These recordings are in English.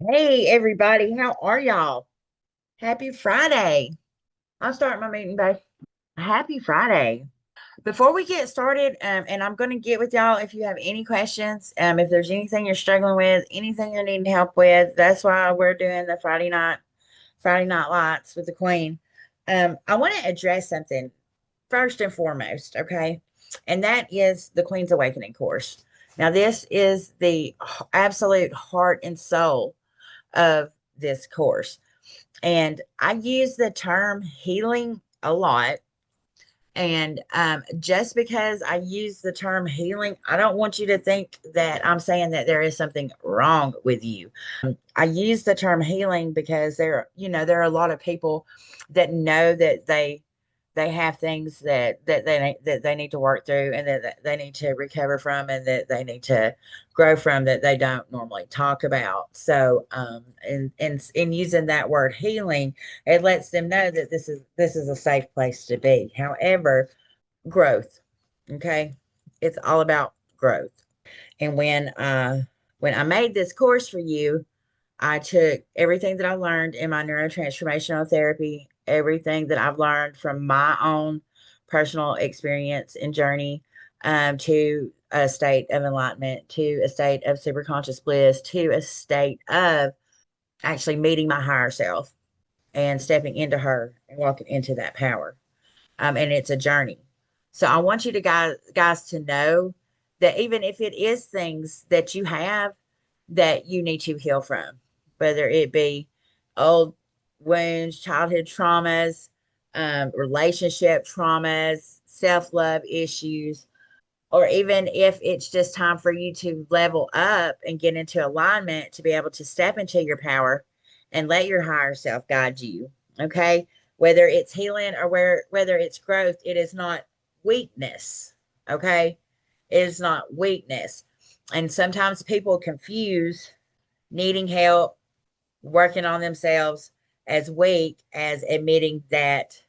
Hey everybody, how are y'all? Happy Friday. I'll start my meeting by happy Friday. Before we get started, and I'm going to get with y'all if you have any questions, if there's anything you're struggling with, anything you're needing help with, that's why we're doing the Friday night lights with the Queen. I want to address something first and foremost, okay? And that is the Queen's Awakening course. Now, this is the absolute heart and soul of this course. And I use the term healing a lot. And just because I use the term healing, I don't want you to think that I'm saying that there is something wrong with you. I use the term healing because there are a lot of people that know that they have things that they need to work through and that they need to recover from and that they need to grow from that they don't normally talk about. So in using that word healing, it lets them know that this is a safe place to be. However, growth, okay, it's all about growth. And when I made this course for you, I took everything that I learned in my neurotransformational therapy, everything that I've learned from my own personal experience and journey, to a state of enlightenment, to a state of superconscious bliss, to a state of actually meeting my higher self and stepping into her and walking into that power. And it's a journey. So I want you to guys to know that even if it is things that you have that you need to heal from, whether it be old wounds, childhood traumas, relationship traumas, self love issues, or even if it's just time for you to level up and get into alignment to be able to step into your power and let your higher self guide you. Okay. Whether it's healing or whether it's growth, it is not weakness. Okay. It is not weakness. And sometimes people confuse needing help, working on themselves as weak as admitting that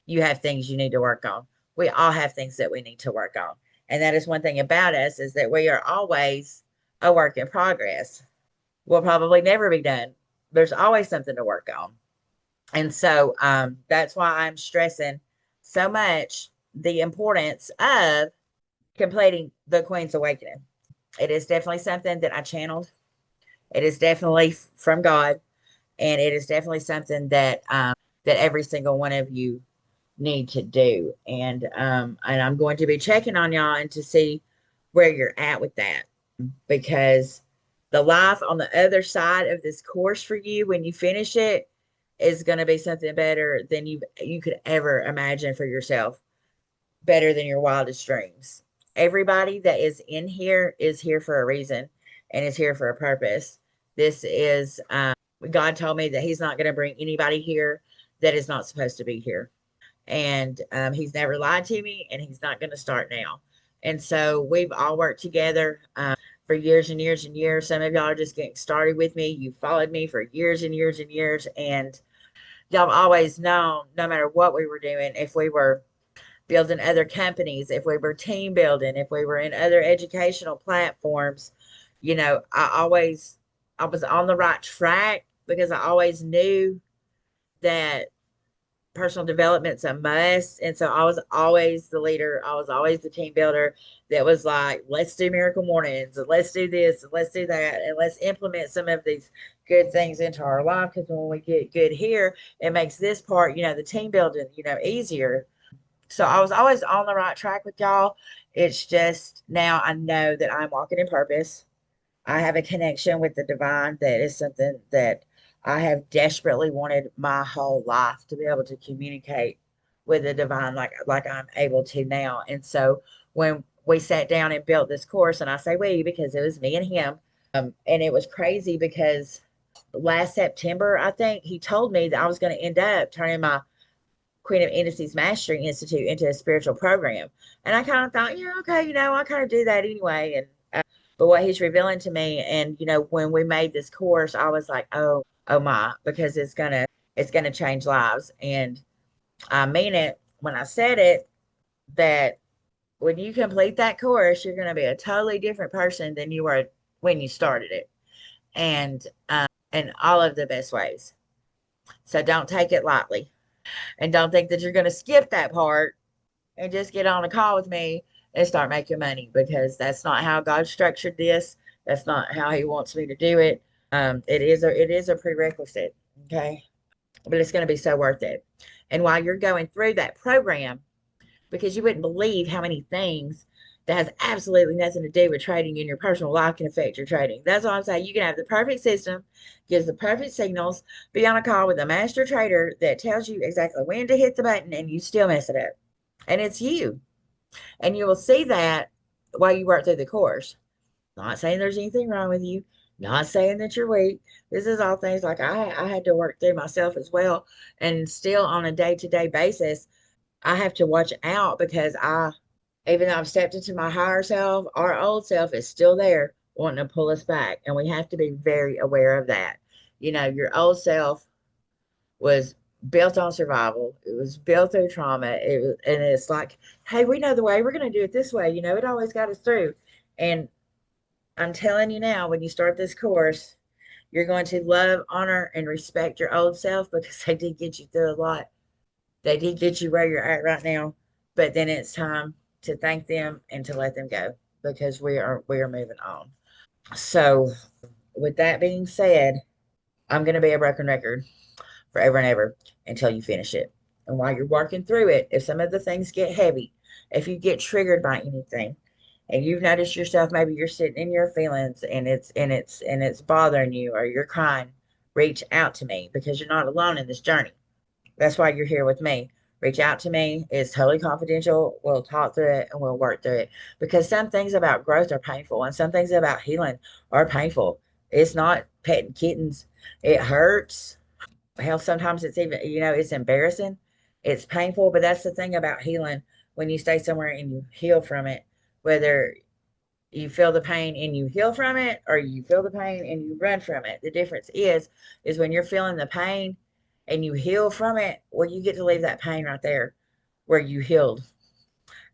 you have things you need to work on. We all have things that we need to work on. And that is one thing about us is that we are always a work in progress. We'll probably never be done. There's always something to work on. And so that's why I'm stressing so much the importance of completing the Queen's Awakening. It is definitely something that I channeled. It is definitely from God, and it is definitely something that every single one of you need to do. And I'm going to be checking on y'all and to see where you're at with that, because the life on the other side of this course for you when you finish it is going to be something better than you could ever imagine for yourself, better than your wildest dreams. Everybody that is here for a reason and is here for a purpose. This is God told me that he's not going to bring anybody here that is not supposed to be here. And he's never lied to me, and he's not going to start now. And so we've all worked together for years and years and years. Some of y'all are just getting started with me. You followed me for years and years and years, and y'all have always known, no matter what we were doing, if we were building other companies, if we were team building, if we were in other educational platforms, I was on the right track because I always knew that personal development's a must. And so I was always the leader. I was always the team builder that was like, let's do miracle mornings and let's do this and let's do that and let's implement some of these good things into our life. Because when we get good here, it makes this part, the team building, easier. So I was always on the right track with y'all. It's just now I know that I'm walking in purpose. I have a connection with the divine that is something that I have desperately wanted my whole life to be able to communicate with the divine like I'm able to now. And so when we sat down and built this course, and I say we because it was me and him, and it was crazy because last September, I think he told me that I was going to end up turning my Queen of Entities Mastery Institute into a spiritual program. And I kind of thought, yeah, okay, I kind of do that anyway. And but what he's revealing to me, and when we made this course, I was like, oh my, because it's gonna change lives. And I mean it when I said it, that when you complete that course, you're gonna be a totally different person than you were when you started it. and in all of the best ways. So don't take it lightly, and don't think that you're going to skip that part and just get on a call with me and start making money, because that's not how God structured this. That's not how He wants me to do it. It is a prerequisite, okay? But it's going to be so worth it. And while you're going through that program, because you wouldn't believe how many things that has absolutely nothing to do with trading in your personal life can affect your trading. That's all I'm saying. You can have the perfect system, gives the perfect signals, be on a call with a master trader that tells you exactly when to hit the button, and you still mess it up. And it's you. And you will see that while you work through the course. Not saying there's anything wrong with you, not saying that you're weak. This is all things like I had to work through myself as well. And still on a day to day basis, I have to watch out, because even though I've stepped into my higher self, our old self is still there wanting to pull us back. And we have to be very aware of that. Your old self was built on survival. It was built through trauma. And it's like, hey, we know the way. We're going to do it this way. It always got us through. And I'm telling you now, when you start this course, you're going to love, honor, and respect your old self, because they did get you through a lot. They did get you where you're at right now. But then it's time to thank them and to let them go, because we are moving on. So with that being said, I'm going to be a broken record forever and ever until you finish it. And while you're working through it, if some of the things get heavy, if you get triggered by anything, and you've noticed yourself, maybe you're sitting in your feelings and it's bothering you, or you're crying, reach out to me, because you're not alone in this journey. That's why you're here with me. Reach out to me. It's totally confidential. We'll talk through it and we'll work through it, because some things about growth are painful, and some things about healing are painful. It's not petting kittens. It hurts. Hell, sometimes it's even, it's embarrassing. It's painful, but that's the thing about healing. When you stay somewhere and you heal from it, whether you feel the pain and you heal from it, or you feel the pain and you run from it. The difference is when you're feeling the pain and you heal from it, well, you get to leave that pain right there where you healed,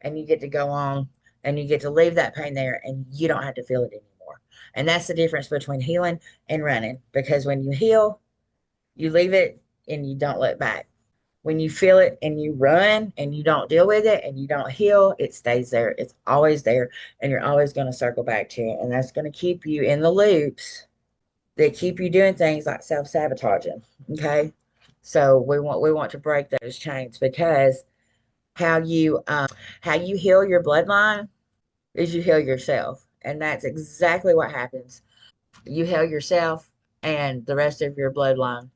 and you get to go on, and you get to leave that pain there, and you don't have to feel it anymore. And that's the difference between healing and running, because when you heal, you leave it and you don't look back. When you feel it and you run and you don't deal with it and you don't heal, it stays there. It's always there, and you're always going to circle back to it. And that's going to keep you in the loops that keep you doing things like self-sabotaging. Okay. So we want to break those chains, because how you heal your bloodline is you heal yourself. And that's exactly what happens. You heal yourself, and the rest of your bloodline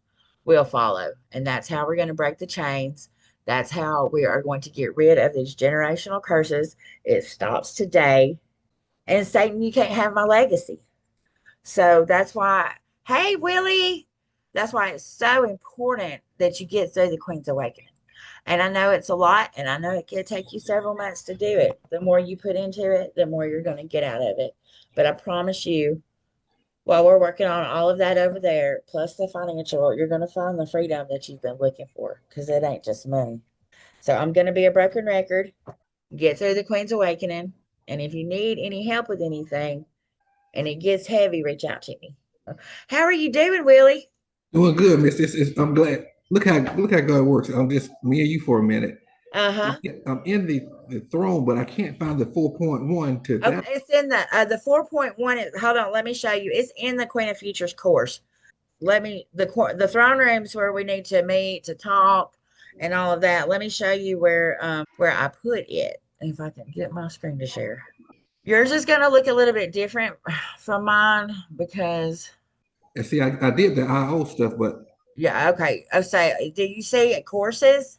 will follow. And that's how we're going to break the chains. That's how we are going to get rid of these generational curses. It stops today. And Satan, you can't have my legacy. So that's why, hey, Willie, that's why it's so important that you get through the Queen's Awakening. And I know it's a lot, and I know it could take you several months to do it. The more you put into it, the more you're going to get out of it. But I promise you, while we're working on all of that over there, plus the financial, you're going to find the freedom that you've been looking for, because it ain't just money. So I'm going to be a broken record, get through the Queen's Awakening. And if you need any help with anything and it gets heavy, reach out to me. How are you doing, Willie? Doing good, Miss. I'm glad. Look how God works. I'm just me and you for a minute. Uh-huh. I'm in the throne, but I can't find the 4.1 to Okay, that. it's in the 4.1. Hold on, let me show you. It's in the Queen of Futures course. The throne rooms where we need to meet to talk and all of that. Let me show you where I put it, if I can get my screen to share. Yours is going to look a little bit different from mine, because And see, I did the IO stuff, but yeah, okay. Oh, say, do you see courses?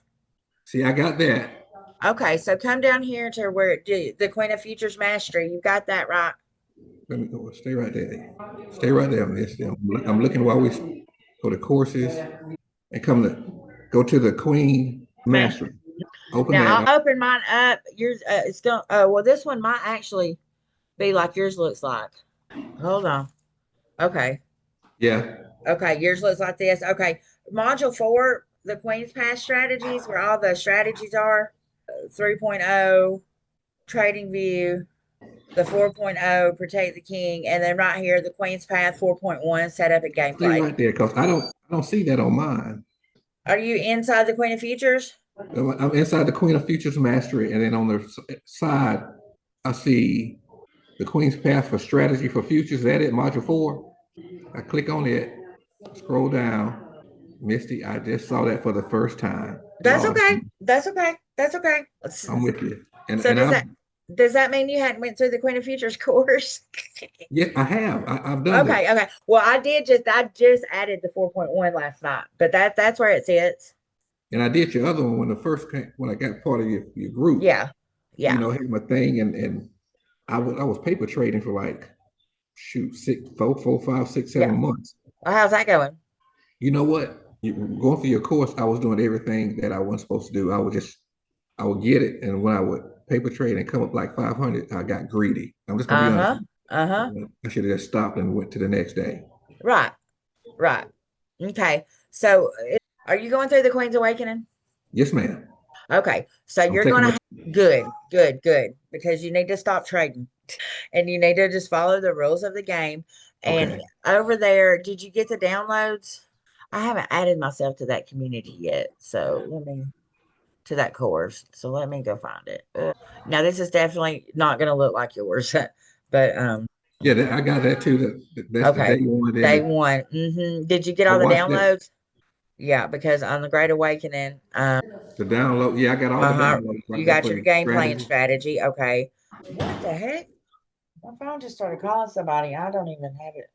see, I got that. Okay, so come down here to where the Queen of Futures Mastery. You got that right. Let me go. Stay right there. Stay right there, Miss. I'm looking while we go to courses and come to go to the Queen Mastery. Master. Open Now that. I'll open mine up. Yours, it's going. Oh well, this one might actually be like yours looks like. Hold on. Okay. Yeah. Okay. Yours looks like this. Okay. Module 4, the Queen's Path strategies, where all the strategies are. 3.0, trading view. The 4.0, protect the king. And then right here, the Queen's Path 4.1, set up and Stay gameplay. right there, because I don't see that on mine. Are you inside the Queen of Futures? I'm inside the Queen of Futures Mastery, and then on the side, I see the Queen's Path for Strategy for Futures. Is that it? Module 4. I click on it, scroll down. Misty, I just saw that for the first time. That's Lord, okay. That's okay. That's okay. I'm with you. And So and does I've that mean you hadn't went through the Queen of Futures course? yeah, I have. I've done it. Okay, okay. Well, I just added the 4.1 last night, but that's where it sits. And I did your other one when the first came, when I got part of your group, Yeah. Yeah. had my thing, and I was paper trading for like, shoot, 5, 6, Yeah. 7 months. Well, how's that going? You know what? Going through your course, I was doing everything that I wasn't supposed to do. I would get it, and when I would paper trade and come up like 500, I got greedy. I'm just gonna be honest. Uh-huh. Uh-huh. I should have just stopped and went to the next day. Right. Right. Okay. So are you going through the Queen's Awakening? Yes, ma'am. Okay. So I'm you're taking gonna my. have good, good, good, because you need to stop trading and you need to just follow the rules of the game. And Okay. over there, did you get the downloads? I haven't added myself to that community yet. So let me to that course. So let me go find it. Now this is definitely not gonna look like yours, but Yeah, I got that too. That's the day okay. one. Then Day one. Did you get I all the watched it. downloads? Yeah, because on the Great Awakening, The download. Yeah, I got all the uh-huh, downloads right you there got for your the game plan strategy. strategy. Okay. What the heck? My phone just started calling somebody. I don't even have it.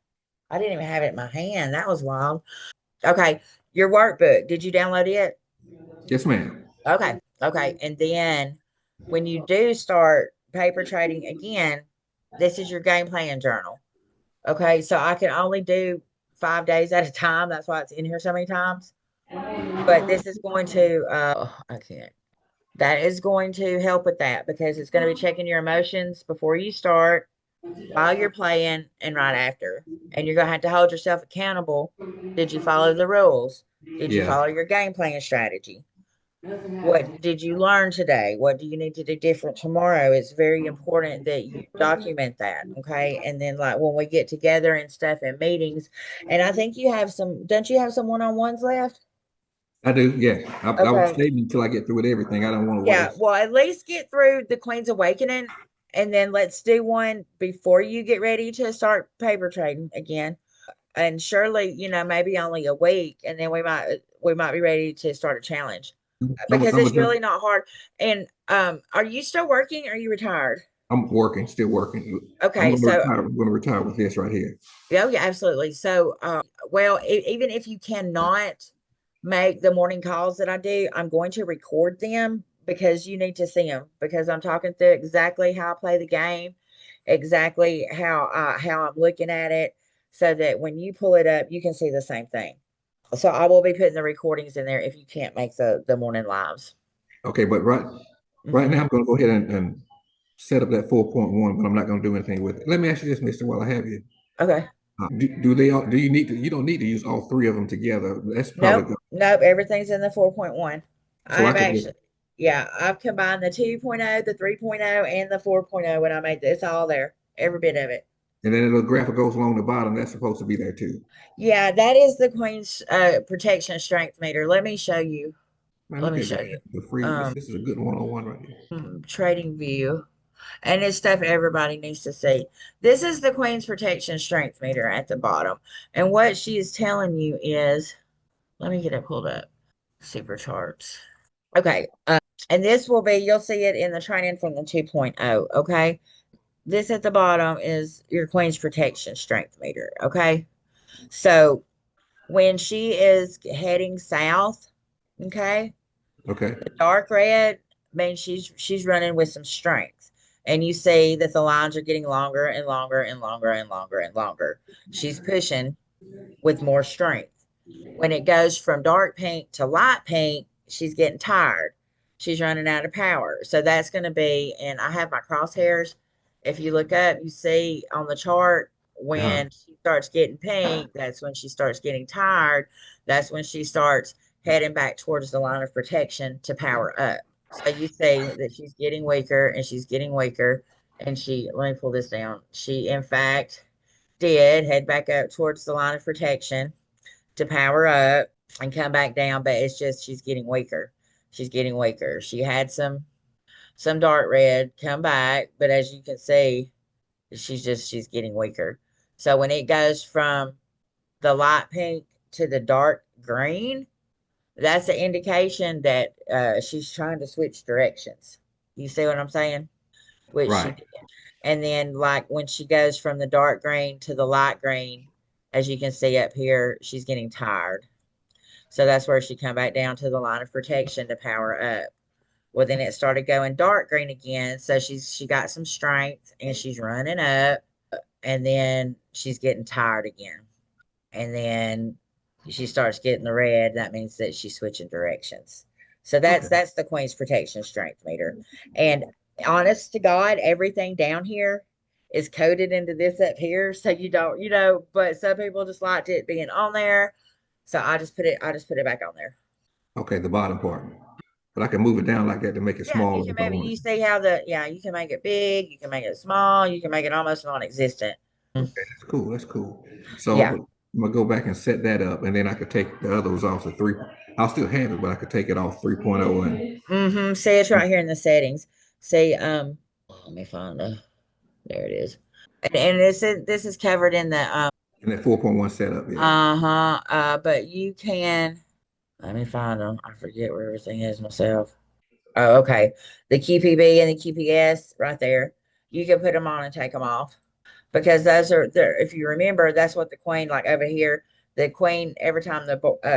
I didn't even have it in my hand. That was wild. Okay. Your workbook. Did you download it? Yes, ma'am. Okay. Okay. And then when you do start paper trading again, this is your game plan journal. Okay. So I can only do 5 days at a time. That's why it's in here so many times. But this is going to, I can't. That is going to help with that because it's going to be checking your emotions before you start, while you're playing, and right after. And you're going to have to hold yourself accountable. Did you follow the rules? Did you Yeah. follow your game plan strategy? What did you learn today? What do you need to do different tomorrow? It's very important that you document that. Okay. And then, like, when we get together and stuff in meetings, and I think you have some, don't you have some one on ones left? I do. Yeah. I would Okay. stay until I get through with everything. I don't want to Yeah, waste. well, at least get through the Queen's Awakening, and then let's do one before you get ready to start paper trading again. And surely, maybe only a week, and then we might be ready to start a challenge because I'm it's really not hard. And are you still working? Or are you retired? I'm working, still working. I'm Okay, gonna so retire. I'm gonna retire with this right here. yeah, yeah, absolutely. So, well, even if you cannot make the morning calls that I do, I'm going to record them because you need to see them because I'm talking through exactly how I play the game, exactly how I'm looking at it, so that when you pull it up, you can see the same thing. So I will be putting the recordings in there if you can't make the morning lives. Okay, but right Hmm. now I'm gonna go ahead and set up that 4.1, but I'm not gonna do anything with it. Let me ask you this, Mister, while I have you. Okay. Do they all, do you need to, you don't need to use all three of them together. That's probably Nope. good. Nope. Everything's in the 4.1. So I I've could actually, yeah, I've combined the 2.0, the 3.0, and the 4.0 when I made this. It's all there, every bit of it. and then the little graphic goes along the bottom. That's supposed to be there too. Yeah, that is the Queen's protection strength meter. Let me show you. Man, Let look me at show this. you. The free. This Um, this is a good one-on-one right here. Trading view. And it's stuff everybody needs to see. This is the Queen's protection strength meter at the bottom. And what she is telling you is, let me get it pulled up. Super charts. Okay. And this will be, you'll see it in the training from the 2.0. Okay. This at the bottom is your Queen's protection strength meter. Okay. So when she is heading south, okay, Okay. the dark red means she's running with some strength. And you see that the lines are getting longer and longer and longer and longer and longer. She's pushing with more strength. When it goes from dark pink to light pink, she's getting tired. She's running out of power. So that's going to be, and I have my crosshairs. If you look up, you see on the chart Uh-huh. when she starts getting pink, that's when she starts getting tired. That's when she starts heading back towards the line of protection to power up. So you see that she's getting weaker and she's getting weaker And she, let me pull this down. She, in fact, did head back up towards the line of protection to power up and come back down, but it's just she's getting weaker. She's getting weaker. She had some dark red come back, but as you can see, she's getting weaker. So when it goes from the light pink to the dark green, that's an indication that she's trying to switch directions. You see what I'm saying? Which she Right. did. And then, like when she goes from the dark green to the light green, as you can see up here, she's getting tired. So that's where she come back down to the line of protection to power up. Well, then it started going dark green again. So she got some strength and she's running up, and then she's getting tired again. And then she starts getting the red. That means that she's switching directions. So Okay. that's the Queen's protection strength meter. And honest to God, everything down here is coded into this up here. So you don't, but some people just liked it being on there. So I just put it back on there. Okay, the bottom part. But I can move it down like that to make it Yeah, you smaller can if I maybe want you it. see how you can make it big, you can make it small, you can make it almost non-existent. Okay, that's cool. That's cool. So Yeah. I'm gonna go back and set that up, and then I could take the others off the three. I'll still have it, but I could take it off 3.0 Mm-hmm. See, it's right here in the settings. See, let me find there it is. And this is covered in the and that 4.1 setup. Yeah. uh-huh. But you can let me find them. I forget where everything is myself. Oh, okay. The QPB and the QPS right there. You can put them on and take them off because those are there. If you remember, that's what the queen like over here. The queen every time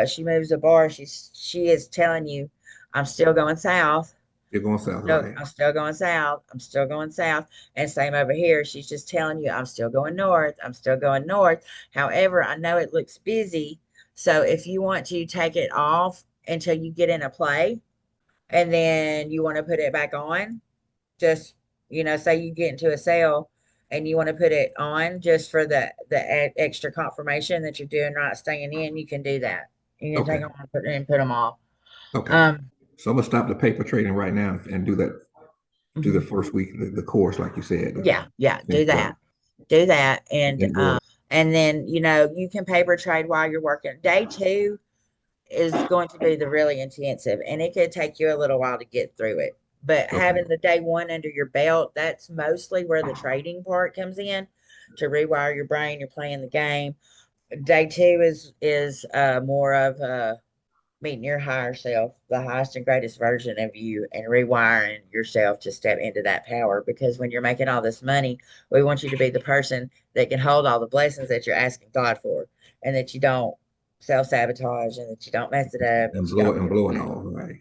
she moves the bar, she is telling you, "I'm still going south. You're going south, No, right? I'm still going south. I'm still going south." And same over here. She's just telling you, I'm still going north. I'm still going north. However, I know it looks busy. So if you want to take it off until you get in a play and then you want to put it back on, just, say you get into a sale and you want to put it on just for the extra confirmation that you're doing right, staying in, you can do that. You can take Okay. them and put them off. Okay. Um, So I'm gonna stop the paper trading right now and do that. Do the mhm. first week, the course, like you said, Yeah, yeah, finish that. do that, And go over. and then you can paper trade while you're working. Day two is going to be the really intensive, and it could take you a little while to get through it. But Okay. having the day one under your belt, that's mostly where the trading part comes in to rewire your brain. You're playing the game. Day two is more of meeting your higher self, the highest and greatest version of you, and rewiring yourself to step into that power. Because when you're making all this money, we want you to be the person that can hold all the blessings that you're asking God for, and that you don't self sabotage, and that you don't mess it up, And that you don't. blow it all. Right.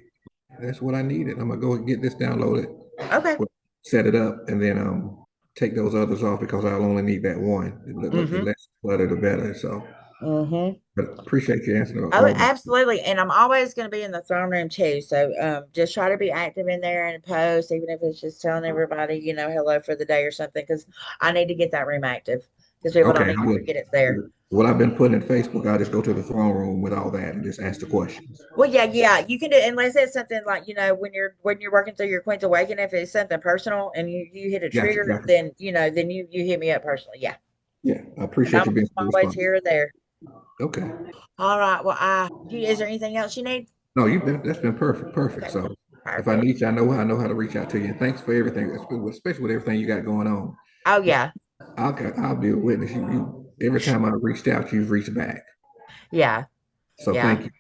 That's what I needed. I'm gonna go and get this downloaded, Okay. set it up, and then take those others off because I'll only need that one. The Mm-hmm. less clutter, the better. So, Mm-hmm. but appreciate you answering Oh, all my. absolutely. And I'm always going to be in the throne room too. So just try to be active in there and post, even if it's just telling everybody, hello for the day or something, because I need to get that room active because people don't Okay, need I to will. forget it's there. What I've been putting in Facebook, I just go to the throne room with all that and just ask the questions. Well, yeah, yeah, you can do unless it's something like, when you're working through your Queen's Awakening, if it's something personal and you hit a Gotcha, trigger, gotcha. then you hit me up personally. Yeah. Yeah, I And appreciate you being I'm so always responsive. here or there. Okay. All right. Well, is there anything else you need? No, you've been that's been perfect, perfect. Okay. So if I Perfect. need you, I know how to reach out to you. And thanks for everything, especially with everything you got going on. Oh, It's, yeah. I'll be a witness. You every time I reached out, you've reached back. Yeah. So Yeah. thank you,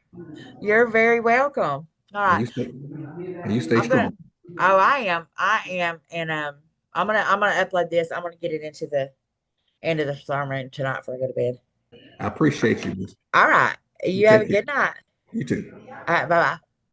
You're very welcome. All and right. you stay I'm gonna. strong. Oh, I am. I am, and I'm gonna upload this. I'm gonna get it into the end of the farm room tonight before I go to bed. I appreciate you. All right. You You have a take care. good night. You too. All right. Bye bye.